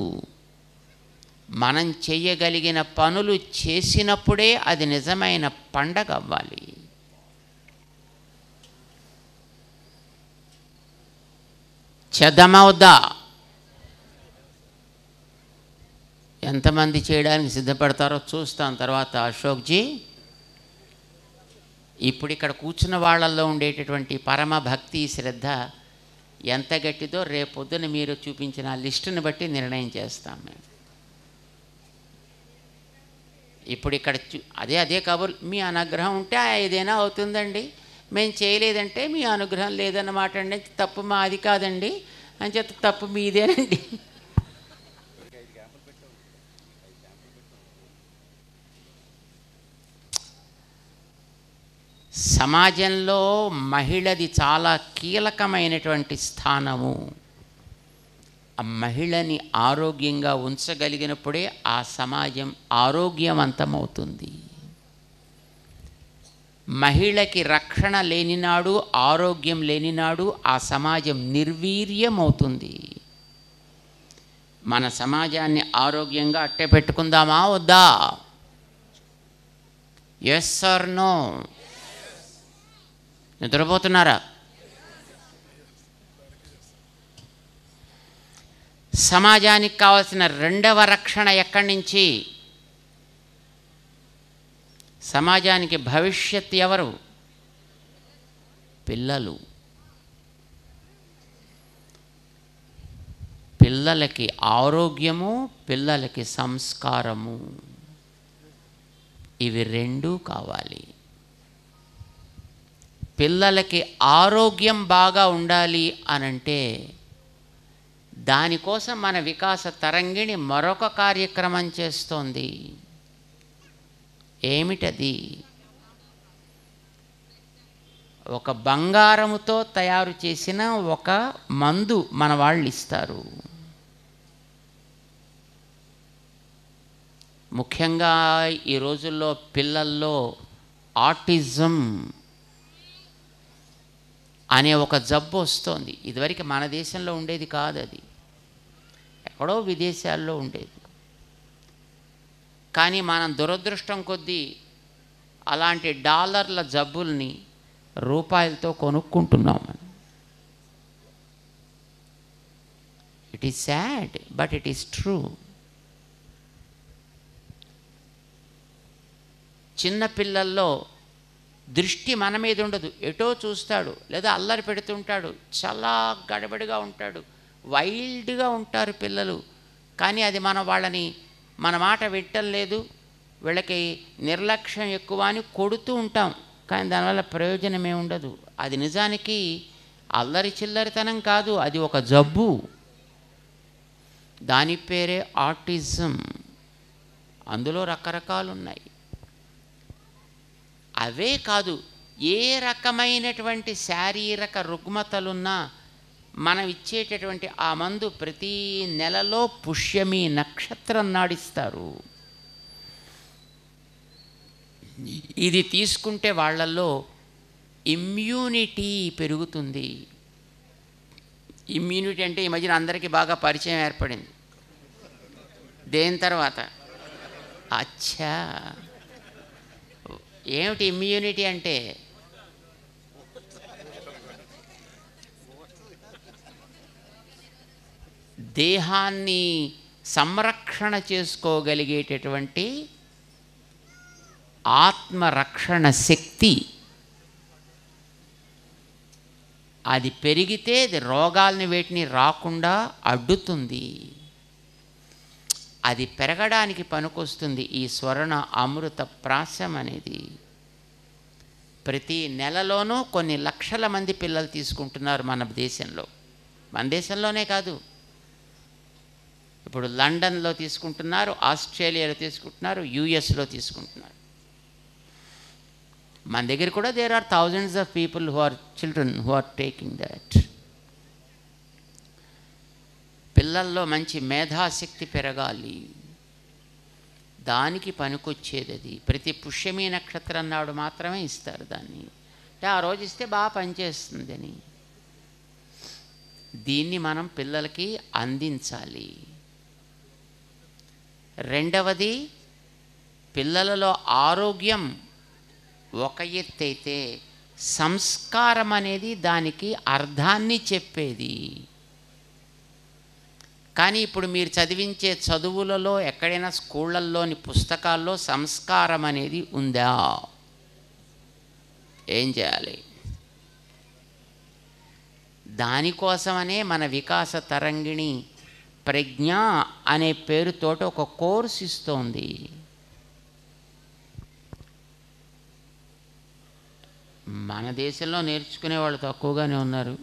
[SPEAKER 3] మనం చేయగలిగిన పనులు చేసినప్పుడే అది నిజమైన పండగ అవ్వాలి. చేద్దామా వద్దా? ఎంతమంది చేయడానికి సిద్ధపడతారో చూస్తాం తర్వాత. అశోక్జీ, ఇప్పుడు ఇక్కడ కూర్చున్న వాళ్ళల్లో ఉండేటటువంటి పరమ భక్తి శ్రద్ధ ఎంత గట్టిదో రేపొద్దున మీరు చూపించిన లిస్టుని బట్టి నిర్ణయం చేస్తాం మేము. ఇప్పుడు ఇక్కడ అదే కబుర్లు. మీ అనుగ్రహం ఉంటే ఏదైనా అవుతుందండి, మేము చేయలేదంటే మీ అనుగ్రహం లేదన్నమాట అండి, తప్పు మాది కాదండి అని చెప్తే తప్పు మీదేనండి. సమాజంలో మహిళది చాలా కీలకమైనటువంటి స్థానము. ఆ మహిళని ఆరోగ్యంగా ఉంచగలిగినప్పుడే ఆ సమాజం ఆరోగ్యవంతమవుతుంది. మహిళకి రక్షణ లేనినాడు, ఆరోగ్యం లేనినాడు ఆ సమాజం నిర్వీర్యమవుతుంది. మన సమాజాన్ని ఆరోగ్యంగా అట్టే పెట్టుకుందామా వద్దా? Yes or no? నిద్రపోతున్నారా? సమాజానికి కావాల్సిన రెండవ రక్షణ ఎక్కడి నుంచి? సమాజానికి భవిష్యత్ ఎవరు? పిల్లలు. పిల్లలకి ఆరోగ్యము, పిల్లలకి సంస్కారము, ఇవి రెండూ కావాలి. పిల్లలకి ఆరోగ్యం బాగా ఉండాలి అనంటే దానికోసం మన వికాస తరంగిణి మరొక కార్యక్రమం చేస్తోంది. ఏమిటది? ఒక బంగారముతో తయారు చేసిన ఒక మందు మన వాళ్ళు ఇస్తారు. ముఖ్యంగా ఈ రోజుల్లో పిల్లల్లో ఆటిజం అనే ఒక జబ్బు వస్తోంది. ఇదివరకు మన దేశంలో ఉండేది కాదు, అది ఎక్కడో విదేశాల్లో ఉండేది. కానీ మనం దురదృష్టం కొద్దీ అలాంటి డాలర్ల జబ్బుల్ని రూపాయలతో కొనుక్కుంటున్నాం. It is sad but it is true. చిన్నపిల్లల్లో దృష్టి మన మీద ఉండదు, ఎటో చూస్తాడు, లేదా అల్లరి పెడుతుంటాడు, చాలా గడబడిగా ఉంటాడు, వైల్డ్గా ఉంటారు పిల్లలు. కానీ అది మన మాట వింటం లేదు, వీళ్ళకి నిర్లక్ష్యం ఎక్కువ అని కొడుతూ ఉంటాం. కానీ దానివల్ల ప్రయోజనమే ఉండదు. అది నిజానికి అల్లరి చిల్లరితనం కాదు, అది ఒక జబ్బు. దాని పేరే ఆటిజం. అందులో రకరకాలు ఉన్నాయి. అవే కాదు, ఏ రకమైనటువంటి శారీరక రుగ్మతలున్నా మనం ఇచ్చేటటువంటి ఆ మందు ప్రతి నెలలో పుష్యమి నక్షత్రం నాడిస్తారు. ఇది తీసుకుంటే వాళ్ళల్లో ఇమ్యూనిటీ పెరుగుతుంది. ఇమ్యూనిటీ అంటే ఈ మధ్యన అందరికీ బాగా పరిచయం ఏర్పడింది. దేని తర్వాత? అచ్చా, ఏమిటి ఇమ్యూనిటీ అంటే? దేహాన్ని సంరక్షణ చేసుకోగలిగేటటువంటి ఆత్మరక్షణ శక్తి. అది పెరిగితే అది రోగాల్ని వేటిని రాకుండా అడ్డుతుంది. అది పెరగడానికి పనికొస్తుంది ఈ స్వర్ణ అమృత ప్రాశం అనేది. ప్రతి నెలలోనూ కొన్ని లక్షల మంది పిల్లలు తీసుకుంటున్నారు మన దేశంలో. మన దేశంలోనే కాదు, ఇప్పుడు లండన్లో తీసుకుంటున్నారు, ఆస్ట్రేలియాలో తీసుకుంటున్నారు, యూఎస్లో తీసుకుంటున్నారు. మన దగ్గర కూడా there are thousands of people who are children who are taking that. పిల్లల్లో మంచి మేధాశక్తి పెరగాలి, దానికి పనికొచ్చేది అది. ప్రతి పుష్యమి నక్షత్రం నాడు మాత్రమే ఇస్తారు దాన్ని. అంటే ఆ రోజు ఇస్తే బాగా పనిచేస్తుంది అని. దీన్ని మనం పిల్లలకి అందించాలి. రెండవది, పిల్లలలో ఆరోగ్యం ఒక ఎత్తైతే సంస్కారం అనేది దానికి అర్థాన్ని చెప్పేది. కానీ ఇప్పుడు మీరు చదివించే చదువులలో ఎక్కడైనా స్కూళ్ళల్లోని పుస్తకాల్లో సంస్కారం అనేది ఉందా? ఏం చేయాలి? దానికోసమనే మన వికాస తరంగిణి ప్రజ్ఞ అనే పేరుతోటి ఒక కోర్సు ఇస్తోంది. మన దేశంలో నేర్చుకునే వాళ్ళు తక్కువగానే ఉన్నారు.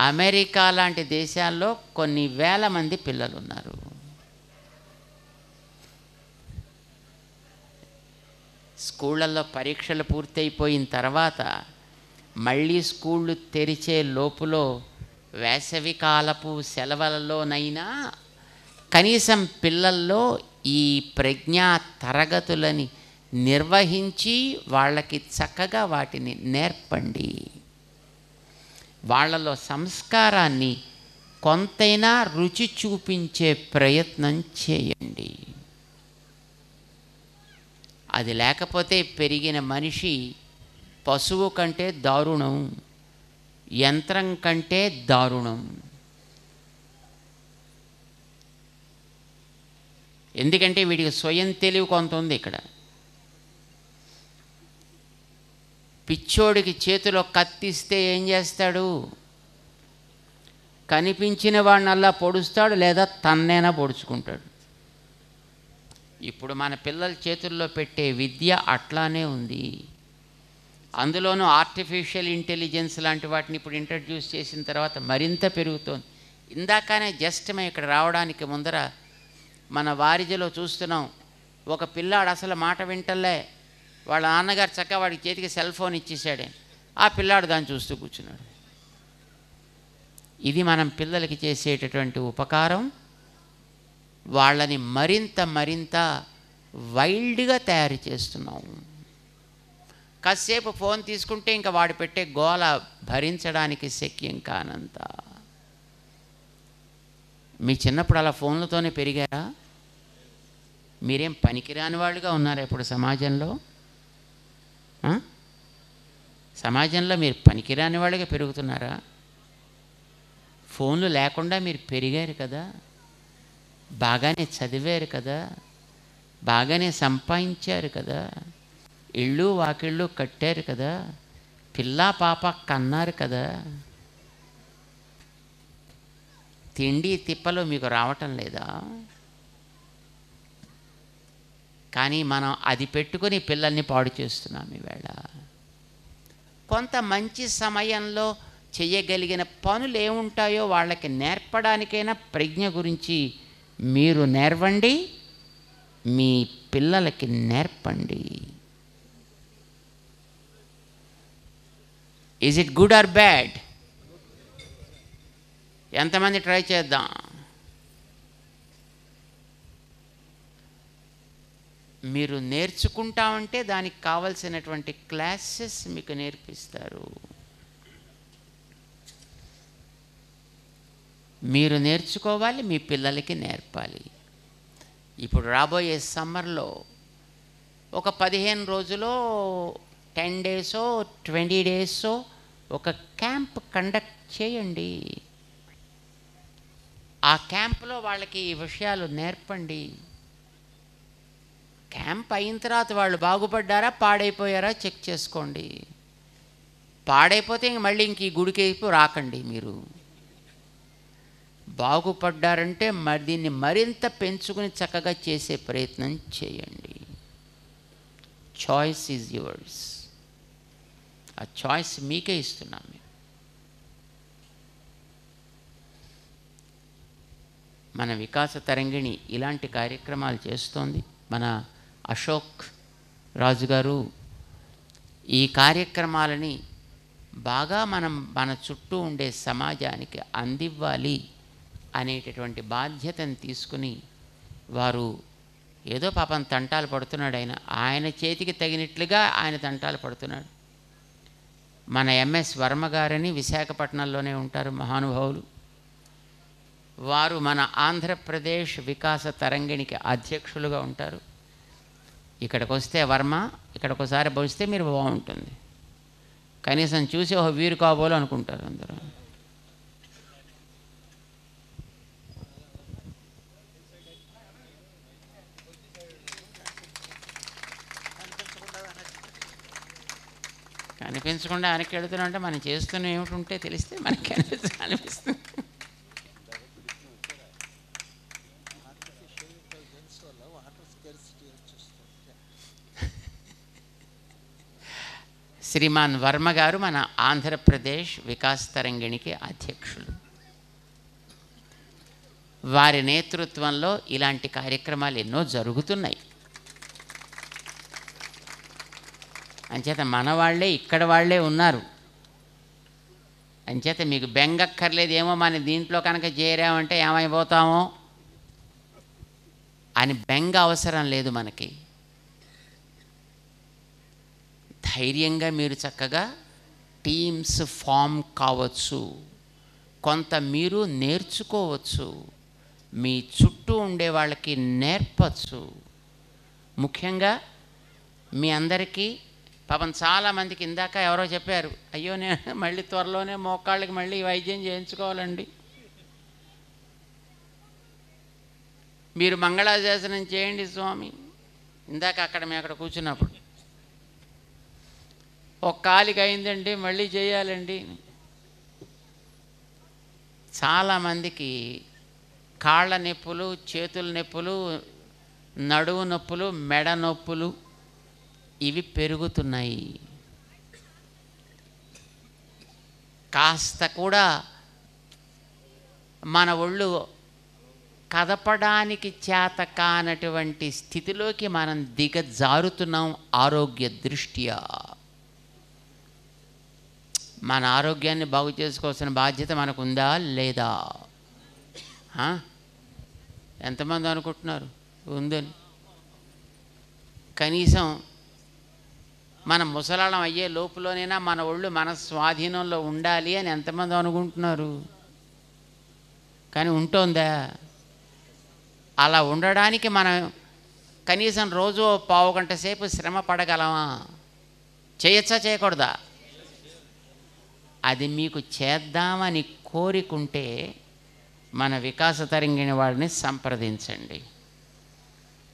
[SPEAKER 3] అమెరికా లాంటి దేశాల్లో కొన్ని వేల మంది పిల్లలు ఉన్నారు. స్కూళ్ళల్లో పరీక్షలు పూర్తయిపోయిన తర్వాత మళ్ళీ స్కూళ్ళు తెరిచే లోపులో వేసవి కాలపు సెలవులలోనైనా కనీసం పిల్లల్లో ఈ ప్రజ్ఞా తరగతులని నిర్వహించి వాళ్ళకి చక్కగా వాటిని నేర్పండి. వాళ్ళలో సంస్కారాన్ని కొంతైనా రుచి చూపించే ప్రయత్నం చేయండి. అది లేకపోతే పెరిగిన మనిషి పశువు కంటే దారుణం, యంత్రం కంటే దారుణం. ఎందుకంటే వీడికి స్వయం తెలివి కొంత ఉంది. ఇక్కడ పిచ్చోడికి చేతిలో కత్తిస్తే ఏం చేస్తాడు? కనిపించిన వాడినల్లా పొడుస్తాడు, లేదా తన్నైనా పొడుచుకుంటాడు. ఇప్పుడు మన పిల్లల చేతుల్లో పెట్టే విద్య అట్లానే ఉంది. అందులోనూ ఆర్టిఫిషియల్ ఇంటెలిజెన్స్ లాంటి వాటిని ఇప్పుడు ఇంట్రడ్యూస్ చేసిన తర్వాత మరింత పెరుగుతోంది. ఇందాకనే జస్ట్ మేము ఇక్కడ రావడానికి ముందర మన వారిజలో చూస్తున్నాం, ఒక పిల్లాడు అసలు మాట వింటలే, వాళ్ళ నాన్నగారు చక్కగా వాడికి చేతికి సెల్ ఫోన్ ఇచ్చేసాడే, ఆ పిల్లాడు దాన్ని చూస్తూ కూర్చున్నాడు. ఇది మనం పిల్లలకి చేసేటటువంటి ఉపకారం. వాళ్ళని మరింత వైల్డ్గా తయారు చేస్తున్నాం. కాసేపు ఫోన్ తీసుకుంటే ఇంకా వాడు పెట్టే గోల భరించడానికి శక్యం కానంత. మీ చిన్నప్పుడు అలా ఫోన్లతోనే పెరిగారా? మీరేం పనికిరాని వాళ్ళుగా ఉన్నారా ఇప్పుడు సమాజంలో? సమాజంలో మీరు పనికిరాని వాళ్ళుగా పెరుగుతున్నారా? ఫోన్లు లేకుండా మీరు పెరిగారు కదా, బాగానే చదివారు కదా, బాగానే సంపాదించారు కదా, ఇళ్ళు వాకిళ్ళు కట్టారు కదా, పిల్ల పాప కన్నారు కదా. తిండి తిప్పలు మీకు రావటం లేదా? కానీ మనం అది పెట్టుకుని పిల్లల్ని పాడు చేస్తున్నాం. ఈవేళ కొంత మంచి సమయంలో చేయగలిగిన పనులు ఏముంటాయో వాళ్ళకి నేర్పడానికైనా ప్రజ్ఞ గురించి మీరు నేర్వండి, మీ పిల్లలకి నేర్పండి. Is it good or bad? ఎంతమంది ట్రై చేద్దాం? మీరు నేర్చుకుంటామంటే దానికి కావలసినటువంటి క్లాసెస్ మీకు నేర్పిస్తారు. మీరు నేర్చుకోవాలి, మీ పిల్లలకి నేర్పాలి. ఇప్పుడు రాబోయే సమ్మర్లో ఒక 15 రోజులో 10 డేసో 20 డేసో ఒక క్యాంప్ కండక్ట్ చేయండి. ఆ క్యాంప్లో వాళ్ళకి ఈ విషయాలు నేర్పండి. క్యాంప్ అయిన తర్వాత వాళ్ళు బాగుపడ్డారా పాడైపోయారా చెక్ చేసుకోండి. పాడైపోతే ఇంక మళ్ళీ ఇంక ఈ గుడికేపు రాకండి. మీరు బాగుపడ్డారంటే మరి దీన్ని మరింత పెంచుకుని చక్కగా చేసే ప్రయత్నం చేయండి. Choice is yours. ఆ చాయిస్ మీకే ఇస్తున్నాం. మన వికాస తరంగిణి ఇలాంటి కార్యక్రమాలు చేస్తోంది. మన అశోక్ రాజు గారు ఈ కార్యక్రమాలని బాగా మన చుట్టూ ఉండే సమాజానికి అందివ్వాలి అనేటటువంటి బాధ్యతను తీసుకుని వారు ఏదో పాపం తంటాలు పడుతున్నాడు. ఆయన చేతికి తగినట్లుగా ఆయన తంటాలు పడుతున్నాడు. మన ఎంఎస్ వర్మ గారని విశాఖపట్నంలోనే ఉంటారు, మహానుభావులు. వారు మన ఆంధ్రప్రదేశ్ వికాస తరంగిణికి అధ్యక్షులుగా ఉంటారు. ఇక్కడికి వస్తే వర్మ, ఇక్కడికి ఒకసారి వస్తే మీరు బాగుంటుంది. కనీసం చూసి ఒక వీరు కాబోలు అనుకుంటారు అందరూ. కనిపించకుండా వెనక్కి వెళుతున్నాం అంటే మనం చేస్తున్న ఏమిటి ఉంటే తెలిస్తే మనకి అనిపిస్తుంది. శ్రీమాన్ వర్మ గారు మన ఆంధ్రప్రదేశ్ వికాస్ తరంగిణికి అధ్యక్షులు. వారి నేతృత్వంలో ఇలాంటి కార్యక్రమాలు ఎన్నో జరుగుతున్నాయి. అంచేత మన వాళ్ళే ఇక్కడ వాళ్ళే ఉన్నారు. అంచేత మీకు బెంగక్కర్లేదు, ఏమో మన దీంట్లో కనుక చేరామంటే ఏమైపోతామో అని బెంగ అవసరం లేదు మనకి. ధైర్యంగా మీరు చక్కగా టీమ్స్ ఫామ్ కావచ్చు, కొంత మీరు నేర్చుకోవచ్చు, మీ చుట్టూ ఉండే వాళ్ళకి నేర్పచ్చు. ముఖ్యంగా మీ అందరికీ పాపం చాలామందికి ఇందాక ఎవరో చెప్పారు, అయ్యో నేను మళ్ళీ త్వరలోనే మోకాళ్ళకి మళ్ళీ వైద్యం చేయించుకోవాలండి, మీరు మంగళాశాసనం చేయండి స్వామి. ఇందాక మేము అక్కడ కూర్చున్నప్పుడు ఒక కాలికి అయిందండి మళ్ళీ చేయాలండి. చాలామందికి కాళ్ళ నొప్పులు, చేతుల నొప్పులు, నడువు నొప్పులు, మెడ నొప్పులు ఇవి పెరుగుతున్నాయి. కాస్త కూడా మన ఒళ్ళు కదపడానికి చేత కానటువంటి స్థితిలోకి మనం దిగజారుతున్నాం ఆరోగ్య దృష్ట్యా. మన ఆరోగ్యాన్ని బాగు చేసుకోవాల్సిన బాధ్యత మనకు ఉందా లేదా? ఎంతమంది అనుకుంటున్నారు ఉందని? కనీసం మన ముసలాళం అయ్యే లోపులోనైనా మన ఒళ్ళు మన స్వాధీనంలో ఉండాలి అని ఎంతమంది అనుకుంటున్నారు? కానీ ఉంటుందా? అలా ఉండడానికి మనం కనీసం రోజు పావు గంట సేపు శ్రమ పడగలమా? చేయొచ్చా చేయకూడదా? అది మీకు చేద్దామని కోరికుంటే మన వికాస తరంగిణి వాడిని సంప్రదించండి.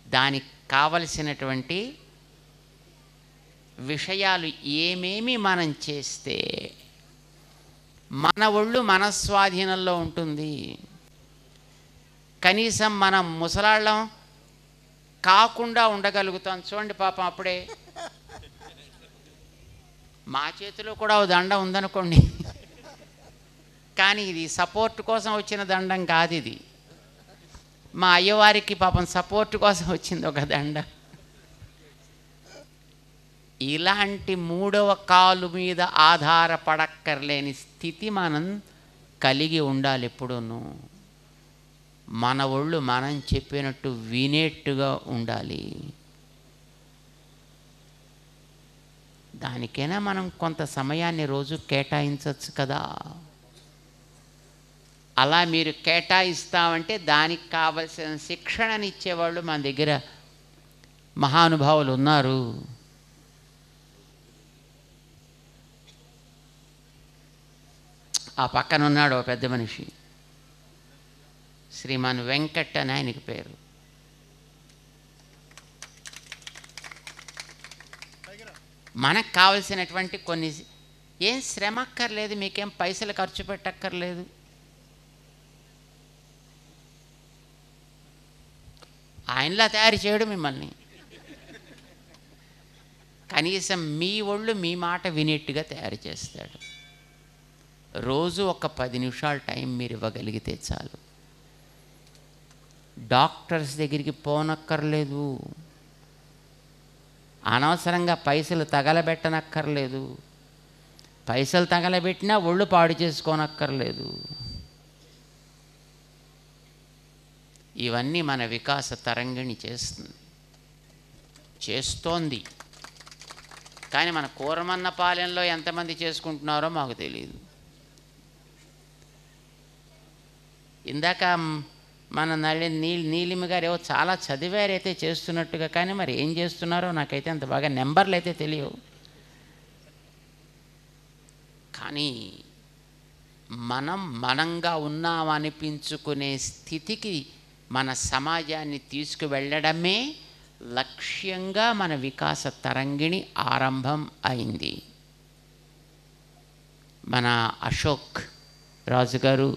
[SPEAKER 3] దానికి కావలసినటువంటి విషయాలు ఏమేమి మనం చేస్తే మన ఒళ్ళు మన స్వాధీనంలో ఉంటుంది. కనీసం మనం ముసలాళ్ళం కాకుండా ఉండగలుగుతాం. చూడండి పాపం అప్పుడే మా చేతిలో కూడా ఓ దండం ఉందనుకోండి, కానీ ఇది సపోర్ట్ కోసం వచ్చిన దండం కాదు. ఇది మా అయ్యవారికి పాపం సపోర్ట్ కోసం వచ్చింది ఒక దండ. ఇలాంటి మూడవ కాలు మీద ఆధారపడక్కర్లేని స్థితి మనం కలిగి ఉండాలి. ఎప్పుడూను మన ఒళ్ళు మనం చెప్పినట్టు వినేట్టుగా ఉండాలి. దానికైనా మనం కొంత సమయాన్ని రోజు కేటాయించవచ్చు కదా. అలా మీరు కేటాయిస్తామంటే దానికి కావలసిన శిక్షణని ఇచ్చేవాళ్ళు మన దగ్గర మహానుభావులు ఉన్నారు. ఆ పక్కన ఉన్నాడు ఒక పెద్ద మనిషి, శ్రీమాన్ వెంకట్ అని ఆయనకి పేరు. మనకు కావలసినటువంటి కొన్ని ఏం శ్రమ అక్కర్లేదు, మీకేం పైసలు ఖర్చు పెట్టక్కర్లేదు. ఆయనలా తయారు చేయడు మిమ్మల్ని. కనీసం మీ ఒళ్ళు మీ మాట వినేట్టుగా తయారు చేస్తాడు. రోజు ఒక 10 నిమిషాలు టైం మీరు ఇవ్వగలిగితే చాలు. డాక్టర్స్ దగ్గరికి పోనక్కర్లేదు, అనవసరంగా పైసలు తగలబెట్టనక్కర్లేదు, పైసలు తగలబెట్టినా ఒళ్ళు పాడు చేసుకోనక్కర్లేదు. ఇవన్నీ మన వికాస తరంగిణి చేస్తోంది. కానీ మన కూరమన్న పాలెంలో ఎంతమంది చేసుకుంటున్నారో మాకు తెలియదు. ఇందాక మన నీలిమ గారు ఏవో చాలా చదివారైతే చేస్తున్నట్టుగా, కానీ మరి ఏం చేస్తున్నారో నాకైతే అంత బాగా నెంబర్లు అయితే తెలియవు. కానీ మనం మనంగా ఉన్నామనిపించుకునే స్థితికి మన సమాజాన్ని తీసుకువెళ్ళడమే లక్ష్యంగా మన వికాస తరంగిణి ఆరంభం అయింది. మన అశోక్ రాజు గారు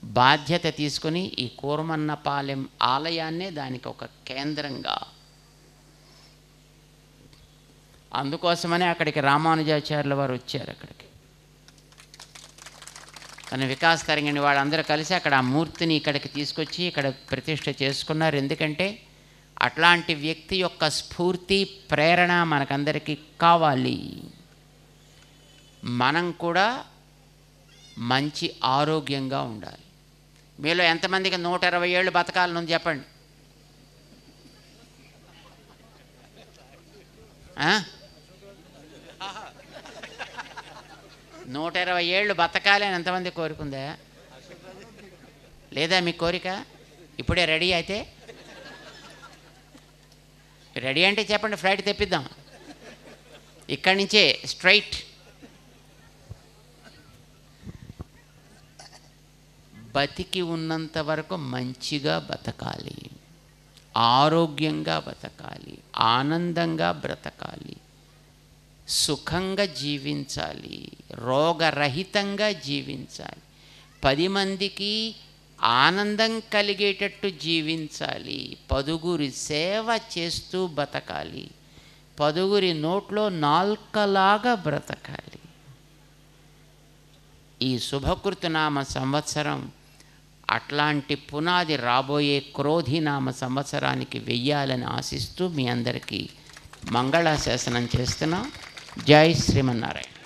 [SPEAKER 3] బాధ్యత తీసుకుని ఈ కూర్మన్నపాలెం ఆలయాన్నే దానికి ఒక కేంద్రంగా, అందుకోసమనే అక్కడికి రామానుజాచార్యుల వారు వచ్చారు. అక్కడికి మన వికాస్ తరంగిణి వాళ్ళందరూ కలిసి అక్కడ ఆ మూర్తిని ఇక్కడికి తీసుకొచ్చి ఇక్కడ ప్రతిష్ఠ చేసుకున్నారు. ఎందుకంటే అట్లాంటి వ్యక్తి యొక్క స్ఫూర్తి ప్రేరణ మనకందరికీ కావాలి. మనం కూడా మంచి ఆరోగ్యంగా ఉండాలి. మీలో ఎంతమందికి 120 ఏళ్ళు బతకాలని చెప్పండి. 120 ఏళ్ళు బతకాలి అని ఎంతమంది కోరుకుందా? లేదా మీ కోరిక? ఇప్పుడే రెడీ అయితే రెడీ అంటే చెప్పండి, ఫ్లైట్ తెప్పిద్దాం ఇక్కడి నుంచే స్ట్రైట్. బతికి ఉన్నంత వరకు మంచిగా బతకాలి, ఆరోగ్యంగా బతకాలి, ఆనందంగా బ్రతకాలి, సుఖంగా జీవించాలి, రోగరహితంగా జీవించాలి, 10 మందికి ఆనందం కలిగేటట్టు జీవించాలి, పదుగురి సేవ చేస్తూ బతకాలి, పదుగురి నోట్లో నాల్కలాగా బ్రతకాలి. ఈ శుభకృతనామ సంవత్సరం అట్లాంటి పునాది రాబోయే క్రోధినామ సంవత్సరానికి వెయ్యాలని ఆశిస్తూ మీ అందరికీ మంగళాశాసనం చేస్తున్నాం. జై శ్రీమన్నారాయణ.